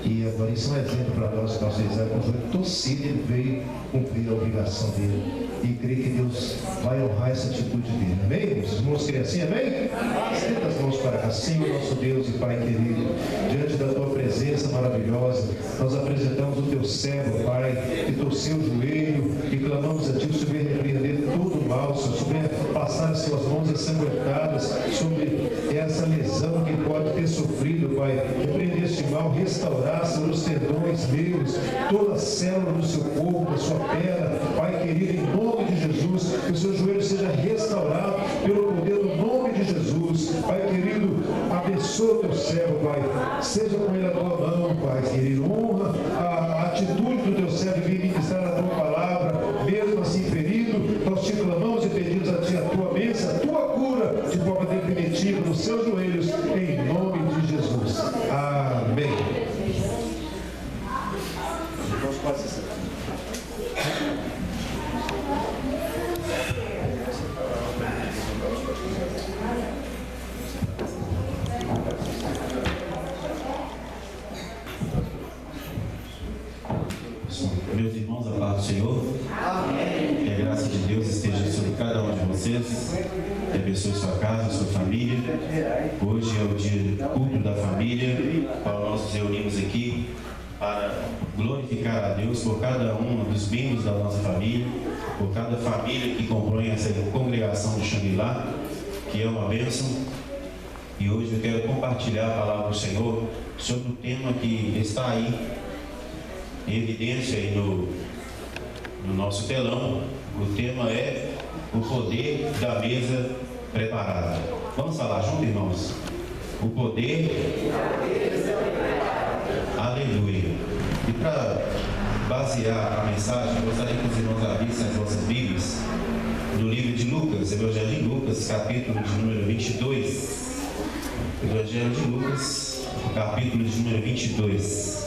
E agora isso é um exemplo para nós, nosso Isaac, com o joelho torcido, ele veio cumprir a obrigação dele. E creio que Deus vai honrar essa atitude dele. Amém? Os irmãos querem assim, amém? Estenda as mãos para cá, Senhor, nosso Deus e Pai querido, diante da tua presença maravilhosa, nós apresentamos o teu servo, Pai, que torceu o joelho e clamamos a ti, sobre repreender todo o mal, sobre passar as suas mãos ensanguentadas sobre essa lesão que pode ter sofrido, Pai. Repreender este mal, restaurar, Senhor, os tendões meus, toda a célula do seu corpo, da sua perna, Pai querido, em nome de Jesus, que o seu joelho seja restaurado pelo poder do nome de Jesus. Pai querido, abençoa o teu servo, Pai. Seja com ele a tua mão, Pai querido. Honra a atitude do teu servo de vir ministrar a tua palavra, mesmo assim ferido. Nós te clamamos e pedimos a ti a tua bênção, a tua cura de forma definitiva nos seus joelhos, em nome de Jesus. Amém. Meus irmãos, a paz do Senhor. Amém. Que a graça de Deus esteja sobre cada um de vocês. Que abençoe sua casa, sua família. Hoje é o dia do culto da família, para nós nos reunimos aqui para glorificar a Deus por cada um dos membros da nossa família, por cada família que compõe essa congregação de Xangri-Lá, que é uma bênção. E hoje eu quero compartilhar a palavra do Senhor sobre o tema que está aí em evidência aí no nosso telão. O tema é o poder da mesa preparada. Vamos falar junto, irmãos? O poder da mesa preparada. Aleluia. E para basear a mensagem, eu gostaria que os irmãos abrissem as vossas Bíblias no livro de Lucas, Evangelho de Lucas, capítulo de número 22. Evangelho de Lucas, capítulo de número 22.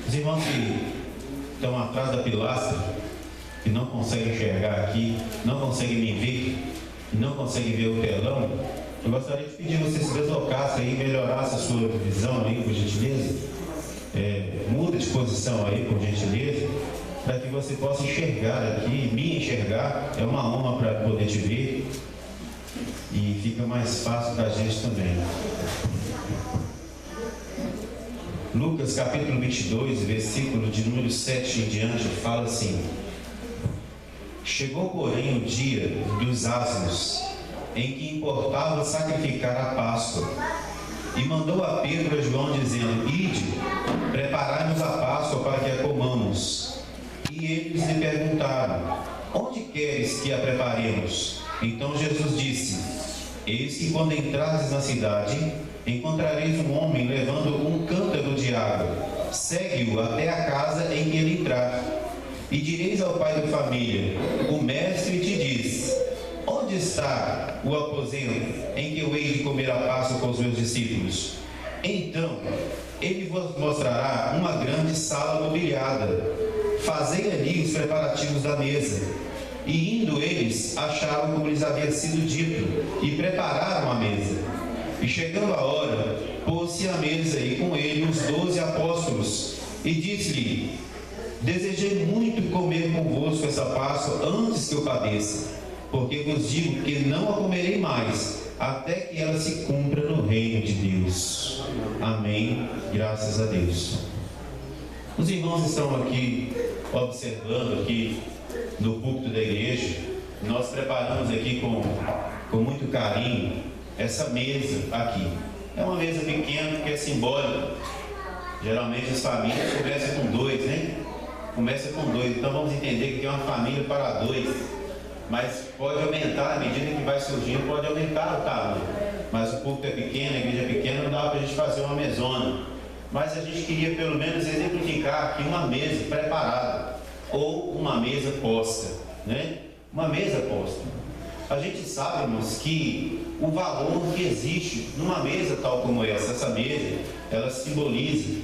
Os irmãos que estão atrás da pilastra, que não conseguem enxergar aqui, não conseguem me ver, não conseguem ver o telão, eu gostaria de pedir que vocês se deslocassem aí, melhorassem a sua visão aí, por gentileza. Muda de posição aí, por gentileza, para que você possa enxergar aqui, me enxergar. É uma honra para poder te ver e fica mais fácil para a gente também. Lucas capítulo 22, versículo de número 7 em diante, fala assim: Chegou, porém, o dia dos asmos, em que importava sacrificar a Páscoa, e mandou a Pedro e a João, dizendo: Ide, preparai-nos a Páscoa para que a comamos. E eles lhe perguntaram: Onde queres que a preparemos? Então Jesus disse: Eis que quando entrardes na cidade, encontrareis um homem levando um cântaro de água. Segue-o até a casa em que ele entrar. E direis ao pai da família: O mestre te diz: Onde está o aposento em que eu hei de comer a Páscoa com os meus discípulos? Então ele vos mostrará uma grande sala mobiliada. Fazei ali os preparativos da mesa. E indo eles, acharam como lhes havia sido dito, e prepararam a mesa. E chegando a hora, pôs-se à mesa e com ele os 12 apóstolos, e disse-lhe: Desejei muito comer convosco essa Páscoa antes que eu padeça, porque vos digo que não a comerei mais, até que ela se cumpra no reino de Deus. Amém. Graças a Deus. Os irmãos estão aqui observando aqui no púlpito da igreja. Nós preparamos aqui com muito carinho essa mesa aqui. É uma mesa pequena porque é simbólica. Geralmente as famílias começam com 2, né? Começa com 2, então vamos entender que tem uma família para 2. Mas pode aumentar à medida que vai surgindo, pode aumentar o tamanho. Mas o púlpito é pequeno, a igreja é pequena, não dá para a gente fazer uma mesona. Mas a gente queria pelo menos exemplificar aqui uma mesa preparada, ou uma mesa posta, né? Uma mesa posta. A gente sabe, irmãos, que o valor que existe numa mesa tal como essa mesa, ela simboliza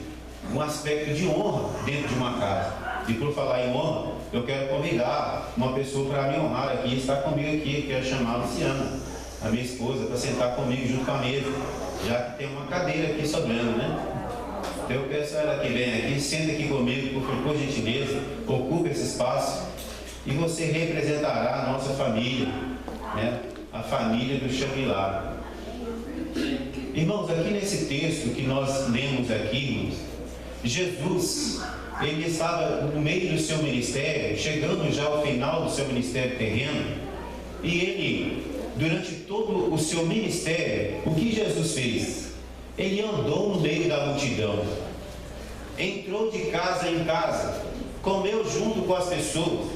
um aspecto de honra dentro de uma casa. E por falar em honra, eu quero convidar uma pessoa para me honrar aqui, está comigo aqui, quero chamar a Luciana, a minha esposa, para sentar comigo junto com a mesa. já que tem uma cadeira aqui sobrando, né? Então eu peço a ela que vem aqui, senta aqui comigo, por gentileza, ocupe esse espaço e você representará a nossa família, né? A família do Xangri-Lá. Irmãos, aqui nesse texto que nós lemos aqui, irmãos, Jesus, ele estava no meio do seu ministério, chegando já ao final do seu ministério terreno, e ele, durante todo o seu ministério, o que Jesus fez? Ele andou no meio da multidão, entrou de casa em casa, comeu junto com as pessoas,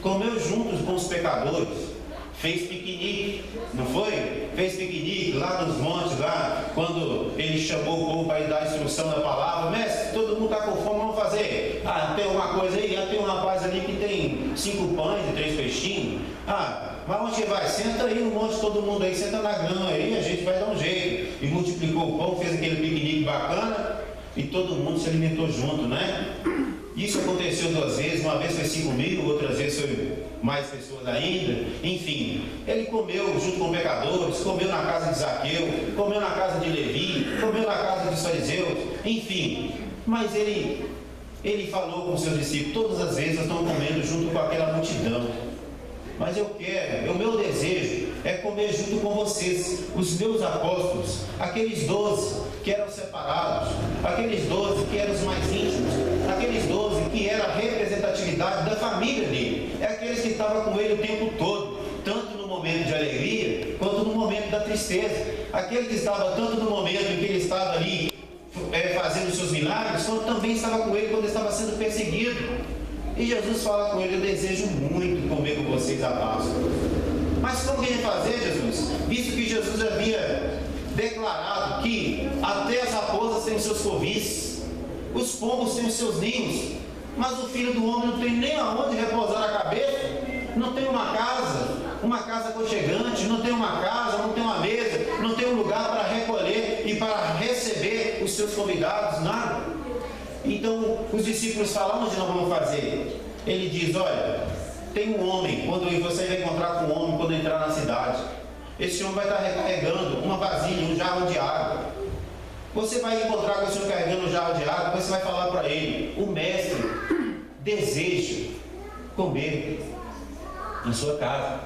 comeu junto com os pecadores, fez piquenique, não foi? Fez piquenique lá nos montes, lá, quando ele chamou o povo para ir dar a instrução da palavra. Mestre, todo mundo está com fome, vamos fazer. Tem uma coisa aí, tem um rapaz ali que tem 5 pães e 3 peixinhos. Mas onde você vai? Senta aí no monte, todo mundo aí, senta na grama aí, a gente vai dar um jeito. E multiplicou o pão, fez aquele piquenique bacana e todo mundo se alimentou junto, né? Isso aconteceu 2 vezes, uma vez foi 5.000, outras vezes foi mais pessoas ainda. Enfim, ele comeu junto com pecadores, comeu na casa de Zaqueu, comeu na casa de Levi, comeu na casa dos fariseus, enfim. Mas ele falou com os seus discípulos, todas as vezes nós estamos comendo junto com aquela multidão. Mas eu quero, o meu desejo é comer junto com vocês, os meus apóstolos, aqueles 12 que eram separados, aqueles 12 que eram os mais íntimos, aqueles 12 que eram a representatividade da família dele, é aqueles que estavam com ele o tempo todo, tanto no momento de alegria, quanto no momento da tristeza, aquele que estava tanto no momento em que ele estava ali fazendo seus milagres, quanto também estava com ele quando ele estava sendo perseguido. E Jesus fala com ele, eu desejo muito comer com vocês a Páscoa. Mas como que ele fazer, Jesus? Visto que Jesus havia declarado que até as raposas têm seus covis, os pombos têm os seus ninhos, mas o Filho do Homem não tem nem aonde repousar a cabeça, não tem uma casa aconchegante, não tem uma casa, não tem uma mesa, não tem um lugar para recolher e para receber os seus convidados, nada. Então os discípulos falam, onde nós vamos fazer? Ele diz, olha, tem um homem, quando você vai encontrar com um homem quando entrar na cidade, esse homem vai estar recarregando uma vasilha, um jarro de água. Você vai encontrar com esse homem carregando um jarro de água, você vai falar para ele, o mestre deseja comer na sua casa.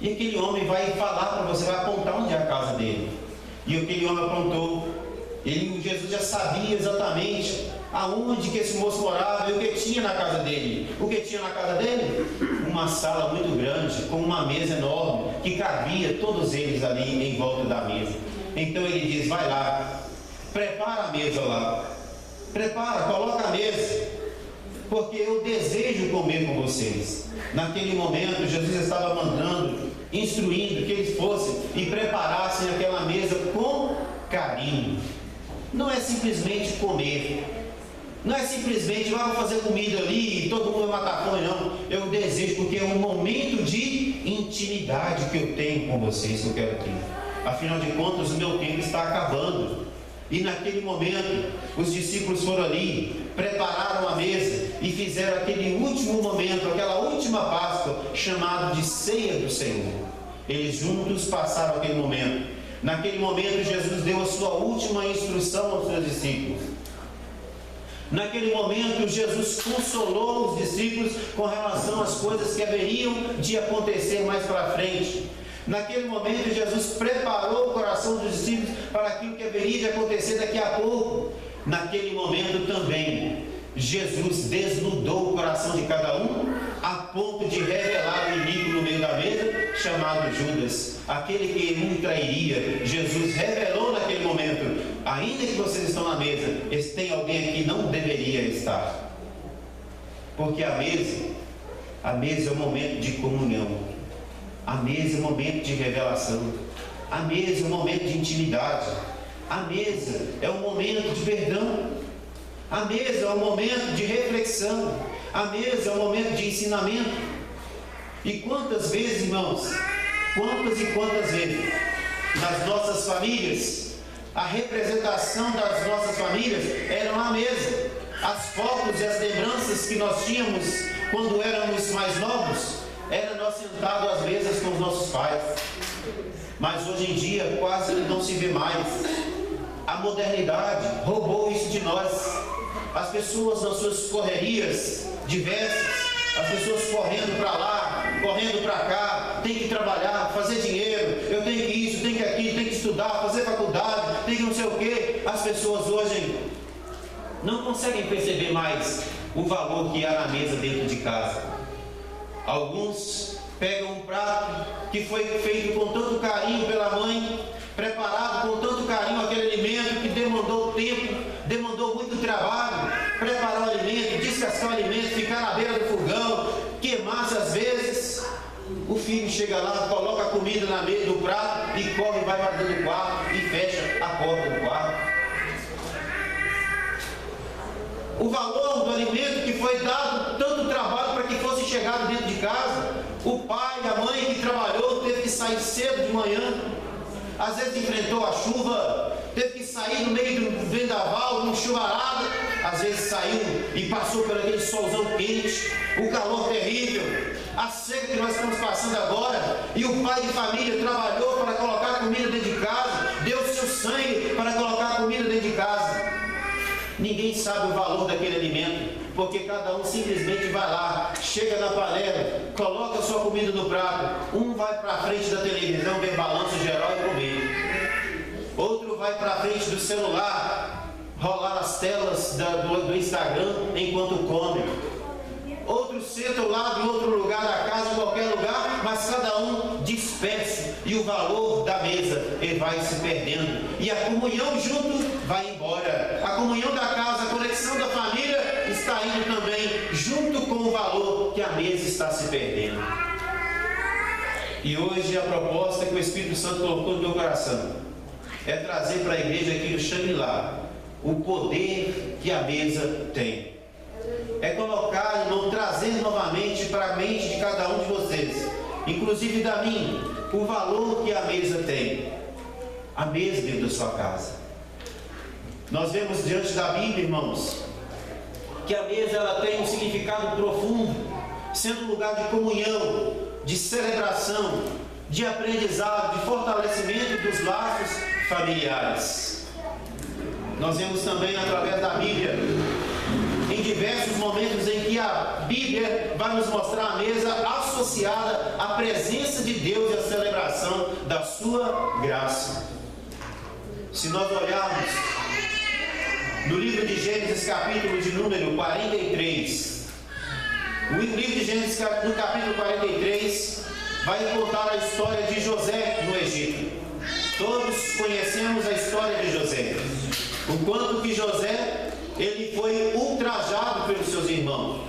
E aquele homem vai falar para você, vai apontar onde é a casa dele. E aquele homem apontou, Jesus já sabia exatamente aonde que esse moço morava e o que tinha na casa dele. O que tinha na casa dele? Uma sala muito grande, com uma mesa enorme, que cabia todos eles ali em volta da mesa. Então ele diz, vai lá, prepara a mesa lá, coloca a mesa, porque eu desejo comer com vocês. Naquele momento Jesus estava mandando, instruindo que eles fossem e preparassem aquela mesa com carinho. Não é simplesmente comer, não é simplesmente vou fazer comida ali e todo mundo vai matar fome, não. Eu desejo, porque é um momento de intimidade que eu tenho com vocês, que eu quero ter. Afinal de contas, o meu tempo está acabando. E naquele momento, os discípulos foram ali, prepararam a mesa e fizeram aquele último momento, aquela última Páscoa, chamado de Ceia do Senhor. Eles juntos passaram aquele momento. Naquele momento, Jesus deu a sua última instrução aos seus discípulos. Naquele momento, Jesus consolou os discípulos com relação às coisas que haveriam de acontecer mais para frente. Naquele momento, Jesus preparou o coração dos discípulos para aquilo que haveria de acontecer daqui a pouco. Naquele momento também, Jesus desnudou o coração de cada um, a ponto de revelar o inimigo no meio da mesa, chamado Judas, aquele que o trairia. Jesus revelou naquele momento, ainda que vocês estão na mesa, tem alguém aqui que não deveria estar. Porque a mesa é um momento de comunhão, a mesa é um momento de revelação, a mesa é um momento de intimidade, a mesa é um momento de perdão, a mesa é um momento de reflexão, a mesa é um momento de ensinamento. E quantas vezes, irmãos, quantas e quantas vezes, nas nossas famílias, a representação das nossas famílias eram a mesa. As fotos e as lembranças que nós tínhamos quando éramos mais novos, era nós sentados às mesas com os nossos pais. Mas hoje em dia quase não se vê mais. A modernidade roubou isso de nós. As pessoas nas suas correrias diversas, as pessoas correndo para lá, correndo para cá, tem que trabalhar, fazer dinheiro, eu tenho que isso, tenho que aquilo, tenho que estudar, fazer faculdade, tem que não sei o quê. As pessoas hoje não conseguem perceber mais o valor que há na mesa dentro de casa. Alguns pegam um prato que foi feito com tanto carinho pela mãe, preparado com tanto carinho aquele alimento que demandou tempo, demandou muito trabalho, preparar o alimento, descascar o alimento, ficar na beira do fogão, queimar-se às vezes. O filho chega lá, coloca a comida na mesa do prato e corre, vai para dentro do quarto e fecha a porta do quarto. O valor do alimento que foi dado, tanto trabalho para que fosse chegado dentro de casa. O pai, a mãe que trabalhou, teve que sair cedo de manhã, às vezes enfrentou a chuva, teve que sair no meio do vendaval, numa chuvarada, às vezes saiu e passou por aquele solzão quente, o calor terrível, a seca que nós estamos passando agora, e o pai de família trabalhou para colocar comida dentro de casa, deu seu sangue para colocar comida dentro de casa. Ninguém sabe o valor daquele alimento, porque cada um simplesmente vai lá, chega na panela, coloca a sua comida no prato. Um vai para a frente da televisão ver Balanço Geral e comer. Outro vai para a frente do celular, rolar as telas do Instagram enquanto come. Outro senta ao lado em outro lugar da casa, em qualquer lugar, mas cada um disperso, e o valor da mesa ele vai se perdendo, e a comunhão junto vai embora. A comunhão da casa, a conexão da família está indo também, junto com o valor que a mesa está se perdendo. E hoje a proposta que o Espírito Santo colocou no meu coração é trazer para a igreja aqui no Xangri-Lá o poder que a mesa tem. É colocar, irmão, trazer novamente para a mente de cada um de vocês, inclusive da minha, o valor que a mesa tem. A mesa dentro da sua casa. Nós vemos diante da Bíblia, irmãos, que a mesa ela tem um significado profundo, sendo um lugar de comunhão, de celebração, de aprendizado, de fortalecimento dos laços familiares. Nós vemos também através da Bíblia, em diversos momentos em que a Bíblia vai nos mostrar a mesa associada à presença de Deus e à celebração da sua graça. Se nós olharmos no livro de Gênesis, capítulo de número 43, o livro de Gênesis, no capítulo 43, vai contar a história de José no Egito. Todos conhecemos a história de José. O quanto que José ele foi ultrajado pelos seus irmãos.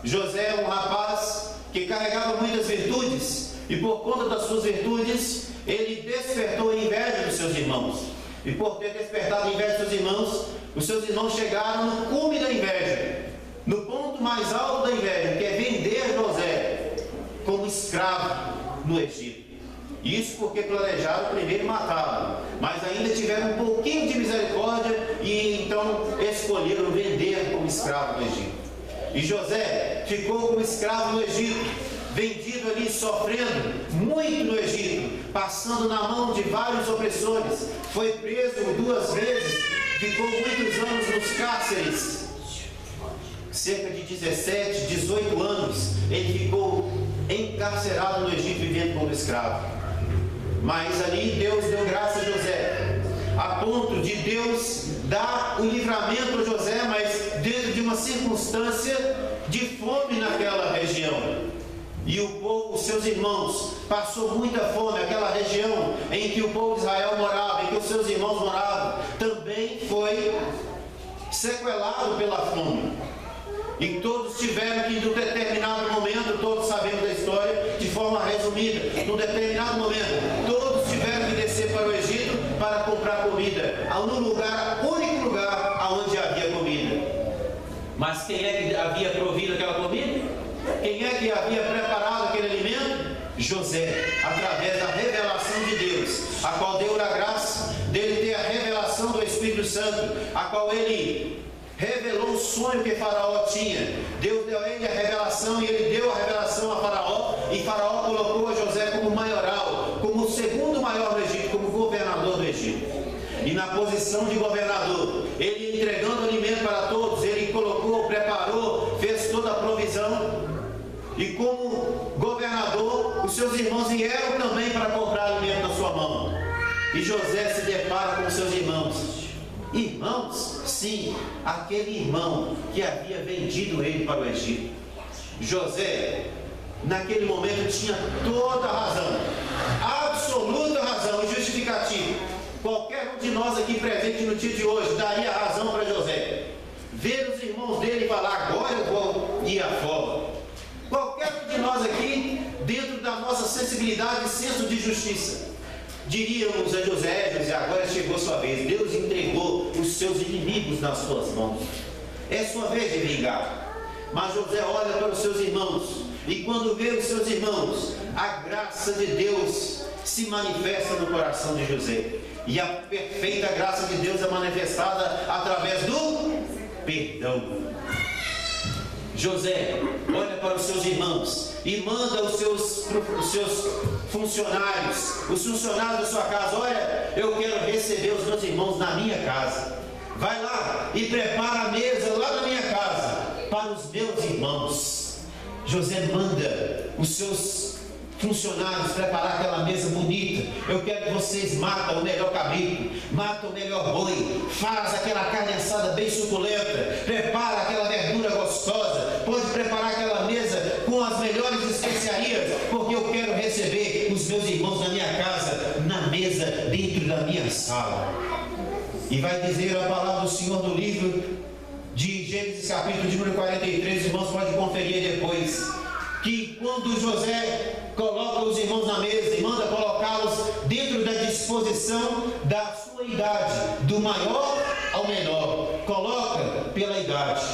José é um rapaz que carregava muitas virtudes, e por conta das suas virtudes, ele despertou a inveja dos seus irmãos. E por ter despertado a inveja dos seus irmãos, os seus irmãos chegaram no cume da inveja, no ponto mais alto da inveja, que é vender José como escravo no Egito. Isso porque planejaram primeiro matá-lo, mas ainda tiveram um pouquinho de misericórdia e então escolheram vender como escravo no Egito. E José ficou como escravo no Egito, vendido ali, sofrendo muito no Egito, passando na mão de vários opressores. Foi preso 2 vezes, ficou muitos anos nos cárceres, cerca de 17, 18 anos, ele ficou encarcerado no Egito, vivendo como escravo. Mas ali Deus deu graça a José, a ponto de Deus dar o livramento a José, mas dentro de uma circunstância de fome naquela região. E o povo, os seus irmãos, passou muita fome. Aquela região em que o povo de Israel morava, em que os seus irmãos moravam, também foi sequelado pela fome. E todos tiveram que, num determinado momento, todos sabemos da história, de forma resumida, num determinado momento, todos tiveram que descer para o Egito para comprar comida, num lugar, único lugar, onde havia comida. Mas quem é que havia provido aquela comida? Quem é que havia preparado aquele alimento? José, através da revelação de Deus, a qual deu a graça dele ter a revelação do Espírito Santo, a qual ele revelou o sonho que Faraó tinha. Deus deu a ele a revelação, e ele deu a revelação a Faraó, e Faraó colocou a José como maioral, como o segundo maior do Egito, como governador do Egito. e na posição de governador, ele entregando alimento para todos, ele colocou, preparou, fez toda a provisão. E como governador, os seus irmãos vieram também para comprar alimento na sua mão. E José se depara com seus irmãos. Irmãos? Sim, aquele irmão que havia vendido ele para o Egito. José, naquele momento, tinha toda a razão, absoluta razão e justificativa. Qualquer um de nós aqui presente no dia de hoje daria razão para José. Ver os irmãos dele e falar: agora eu vou ir à forma. Qualquer um de nós aqui, dentro da nossa sensibilidade e senso de justiça, diríamos a José: José, agora chegou a sua vez. Deus entregou os seus inimigos nas suas mãos. É sua vez de vingar. Mas José olha para os seus irmãos, e quando vê os seus irmãos, a graça de Deus se manifesta no coração de José. E a perfeita graça de Deus é manifestada através do perdão. José olha para os seus irmãos e manda os seus funcionários, os funcionários da sua casa: olha, eu quero receber os meus irmãos na minha casa. Vai lá e prepara a mesa lá na minha casa para os meus irmãos. José manda os seus funcionários preparar aquela mesa bonita. Eu quero que vocês matem o melhor cabrito, matem o melhor boi, faz aquela carne assada bem suculenta, prepara aquela verdura gostosa, pode preparar aquela mesa com as melhores especiarias, porque eu quero receber os meus irmãos na minha casa, na mesa, dentro da minha sala. E vai dizer a palavra do Senhor no livro de Gênesis, capítulo de número 43, irmãos, pode conferir depois, que quando José coloca os irmãos na mesa e manda colocá-los dentro da disposição da sua idade, do maior ao menor, coloca pela idade,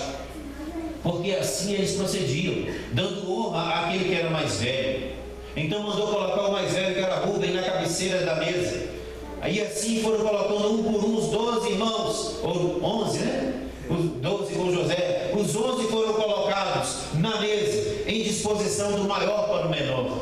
porque assim eles procediam, dando honra àquele que era mais velho. Então mandou colocar o mais velho, que era Rubem, na cabeceira da mesa. Aí assim foram colocando um por um os 12 irmãos, ou 11, né? Os 12 com José, os 11 foram colocados na mesa, em disposição do maior para o menor,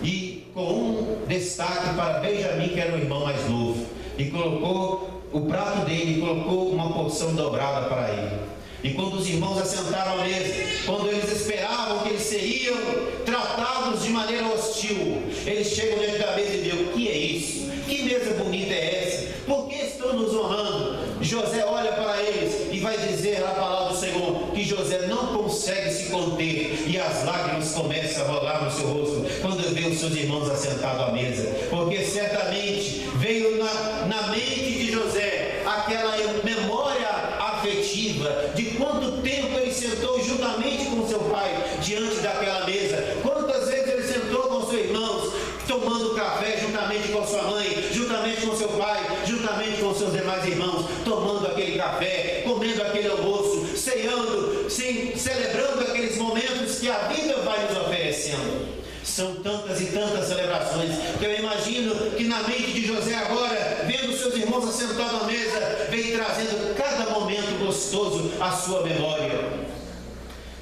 e com um destaque para Benjamim, que era o irmão mais novo, e colocou o prato dele, colocou uma porção dobrada para ele. E quando os irmãos assentaram à mesa, quando eles esperavam que eles seriam tratados de maneira hostil, eles chegam dentro da mesa e dizem: o que é isso? Que mesa bonita é essa? Por que estão nos honrando? José olha para eles e vai dizer a palavra do Senhor que José não consegue se conter, e as lágrimas começam a rolar no seu rosto quando vê os seus irmãos assentados à mesa, porque certamente veio na mente de José aquela memória afetiva de quanto tempo ele sentou juntamente com seu pai diante daquela mesa, quantas vezes ele sentou com seus irmãos tomando café juntamente com sua mãe, juntamente com seu pai, juntamente com seus demais irmãos, tomando aquele café, comendo aquele almoço, ceando, sim, celebrando aqueles momentos que a vida vai nos oferecendo. São tantas e tantas celebrações que eu imagino que na mente de José agora, vendo seus irmãos assentados à mesa, vem trazendo cada momento gostoso à sua memória.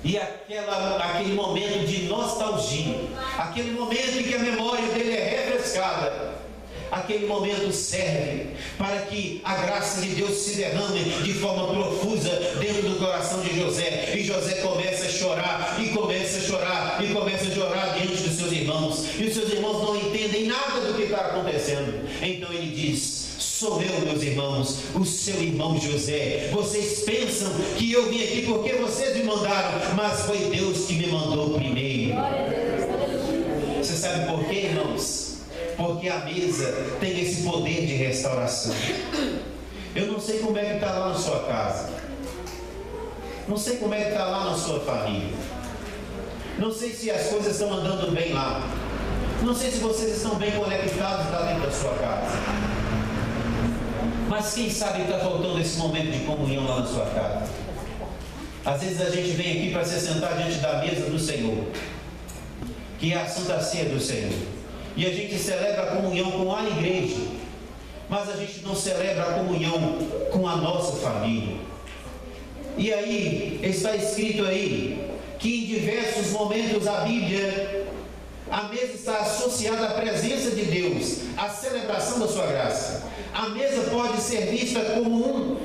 E aquele momento de nostalgia, aquele momento em que a memória dele é refrescada, aquele momento serve para que a graça de Deus se derrame de forma profusa dentro do coração de José. E José começa a chorar, e começa a chorar, e começa a chorar diante dos seus irmãos. E os seus irmãos não entendem nada do que está acontecendo. Então ele diz: sou eu, meus irmãos, o seu irmão José. Vocês pensam que eu vim aqui porque vocês me mandaram, mas foi Deus que me mandou primeiro. Você sabe por quê, irmãos? Porque a mesa tem esse poder de restauração. Eu não sei como é que está lá na sua casa, não sei como é que está lá na sua família, não sei se as coisas estão andando bem lá, não sei se vocês estão bem conectados lá dentro da sua casa, mas quem sabe está faltando esse momento de comunhão lá na sua casa. Às vezes a gente vem aqui para se sentar diante da mesa do Senhor, que é a Santa Ceia do Senhor, e a gente celebra a comunhão com a igreja, mas a gente não celebra a comunhão com a nossa família. E aí está escrito aí que em diversos momentos a Bíblia A mesa está associada à presença de Deus, à celebração da sua graça. A mesa pode ser vista como